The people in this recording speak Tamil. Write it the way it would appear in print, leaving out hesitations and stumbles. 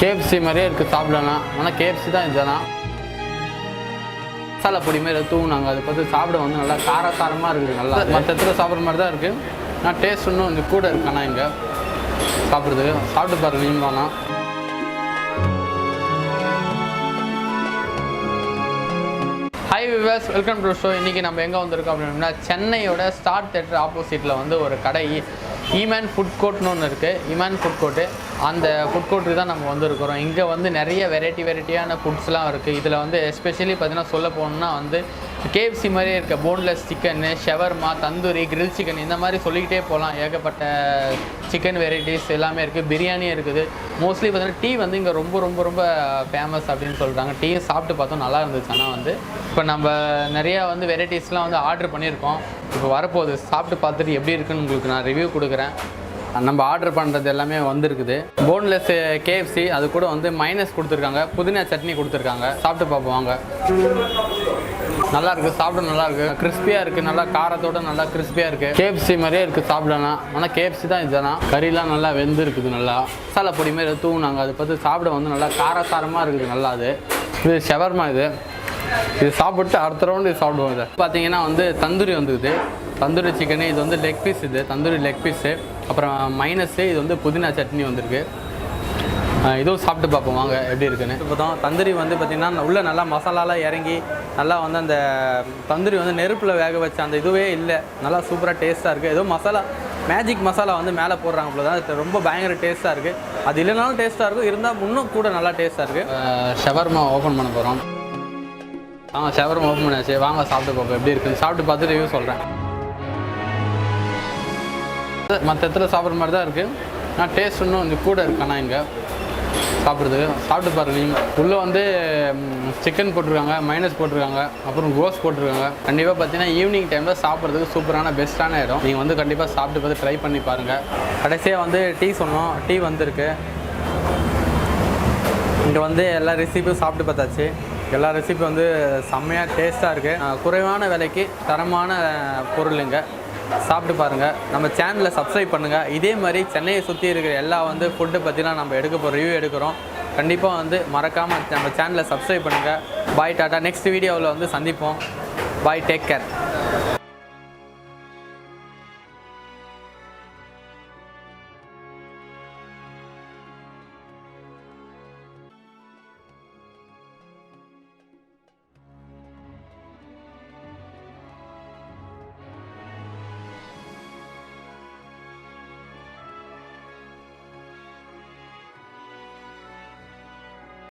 KFC மாதிரியே இருக்குது சாப்பிடலாம். ஆனால் KFC தான் இதெல்லாம் மசாலா பொடி மாதிரி தூங்கினாங்க. அதை பார்த்து சாப்பிட வந்து நல்லா காரசாரமாக இருக்குது. நல்லா மற்ற இடத்துல சாப்பிட்ற மாதிரி தான் இருக்குது. ஆனால் டேஸ்ட் இன்னும் கொஞ்சம் கூட இருக்கு. ஆனால் இங்கே சாப்பிட்றதுக்கு சாப்பிட்டு பாருங்கள் நீங்களாம். Hi viewers, welcome to show. இன்றைக்கி நம்ம எங்கே வந்திருக்கோம் அப்படின்னா சென்னையோட ஸ்டார் தேட்டர் ஆப்போசிட்டில் வந்து ஒரு கடை ஈமேன் ஃபுட் கோர்ட்னு ஒன்று இருக்குது. ஈமேன் ஃபுட் கோர்ட்டு, அந்த ஃபுட் கோர்ட்டுக்கு தான் நம்ம வந்திருக்கிறோம். இங்கே வந்து நிறைய வெரைட்டியான ஃபுட்ஸ்லாம் இருக்குது. இதில் வந்து எஸ்பெஷலி பார்த்தீங்கன்னா சொல்ல போகணுன்னா வந்து KFC மாதிரியே இருக்க boneless chicken, shawarma, tandoori, grill chicken இந்த மாதிரி சொல்லிக்கிட்டே போகலாம். ஏகப்பட்ட சிக்கன் வெரைட்டிஸ் எல்லாமே இருக்குது. பிரியாணியும் இருக்குது. மோஸ்ட்லி பார்த்தீங்கன்னா டீ வந்து இங்கே ரொம்ப ஃபேமஸ் அப்படின்னு சொல்கிறாங்க. டீயும் சாப்பிட்டு பார்த்தோம், நல்லா இருந்துச்சு. ஆனால் வந்து இப்போ நம்ம நிறையா வந்து வெரைட்டிஸ்லாம் வந்து ஆர்டர் பண்ணியிருக்கோம். இப்போ வரப்போகுது, சாப்பிட்டு பார்த்துட்டு எப்படி இருக்குன்னு உங்களுக்கு நான் ரிவ்யூ கொடுக்குறேன். நம்ம ஆர்டர் பண்ணுறது எல்லாமே வந்திருக்குது. போன்லெஸ் KFC, அது கூட வந்து மைனஸ் கொடுத்துருக்காங்க, புதினா சட்னி கொடுத்துருக்காங்க. சாப்பிட்டு பார்ப்போம் வாங்க. நல்லா இருக்குது, சாப்பிட நல்லா இருக்குது. கிறிஸ்பியாக இருக்குது, நல்லா காரத்தோட நல்லா கிறிஸ்பியாக இருக்குது. KFC மாதிரியே இருக்குது சாப்பிடலாம். ஆனால் KFC தான் இதெல்லாம். கறிலாம் நல்லா வெந்து இருக்குது. நல்லா மசாலா பொடி மாதிரி தூங்கினாங்க. அதை பார்த்து சாப்பிட வந்து நல்லா காரசாரமாக இருக்குது. நல்லா இது ஷவர்மா. இது சாப்பிட்டு அடுத்த ரவுண்டு இது சாப்பிடுவோம். இதை பார்த்தீங்கன்னா வந்து தந்தூரி வந்துருக்குது. தந்தூரி சிக்கனு, இது வந்து லெக் பீஸ். இது தந்தூரி லெக் பீஸு. அப்புறம் மைனஸு, இது வந்து புதினா சட்னி வந்திருக்கு. இதுவும் சாப்பிட்டு பார்ப்போம் வாங்க எப்படி இருக்குன்னு. இப்போ தான் தந்தூரி வந்து பார்த்திங்கன்னா உள்ளே நல்லா மசாலாலாம் இறங்கி நல்லா வந்து அந்த தந்தூரி வந்து நெருப்பில் வேக வச்ச அந்த இதுவே இல்லை. நல்லா சூப்பராக டேஸ்ட்டாக இருக்குது. ஏதோ மசாலா மேஜிக் மசாலா வந்து மேலே போடுறாங்க போல தான். அது ரொம்ப பயங்கர டேஸ்ட்டாக இருக்குது. அது இல்லைனாலும் டேஸ்ட்டாக இருக்கும், இருந்தால் இன்னும் கூட நல்லா டேஸ்ட்டாக இருக்குது. ஷவர்மா ஓப்பன் பண்ண போகிறோம். ஷவர்மா ஓப்பன் பண்ணியாச்சு. வாங்க சாப்பிட்டு பார்ப்போம் எப்படி இருக்குன்னு. சாப்பிட்டு பார்த்து ரிவ்யூ சொல்கிறேன். மற்ற இடத்துல சாப்பிட்ற மாதிரி தான் இருக்குது. ஆனால் டேஸ்ட் இன்னும் கொஞ்சம் கூட இருக்கு. ஆனால் இங்கே சாப்பிட்றதுக்கு சாப்பிட்டு பாருங்க. நீங்கள் உள்ளே வந்து சிக்கன் போட்டிருக்காங்க, மைனஸ் போட்டிருக்காங்க, அப்புறம் கோஸ் போட்டிருக்காங்க. கண்டிப்பாக பார்த்தீங்கன்னா ஈவினிங் டைமில் சாப்பிட்றதுக்கு சூப்பரான பெஸ்ட்டான இடம். நீங்கள் வந்து கண்டிப்பாக சாப்பிட்டு பார்த்து ட்ரை பண்ணி பாருங்கள். கடைசியாக வந்து டீ சொன்னோம், டீ வந்திருக்கு. இங்கே வந்து எல்லா ரெசிபியும் சாப்பிட்டு பார்த்தாச்சு. எல்லா ரெசிபி வந்து செம்மையாக டேஸ்ட்டாக இருக்குது. குறைவான விலைக்கு தரமான பொருளுங்க. சாப்பிட்டு பாருங்கள். நம்ம சேனலை சப்ஸ்கிரைப் பண்ணுங்கள். இதே மாதிரி சென்னையை சுற்றி இருக்கிற எல்லா வந்து ஃபுட்டை பற்றிலாம் நம்ம ரிவ்யூ எடுக்கிறோம். கண்டிப்பாக வந்து மறக்காமல் நம்ம சேனலை சப்ஸ்கிரைப் பண்ணுங்கள். பாய், டாட்டா. நெக்ஸ்ட் வீடியோவில் வந்து சந்திப்போம். பாய், டேக் கேர்.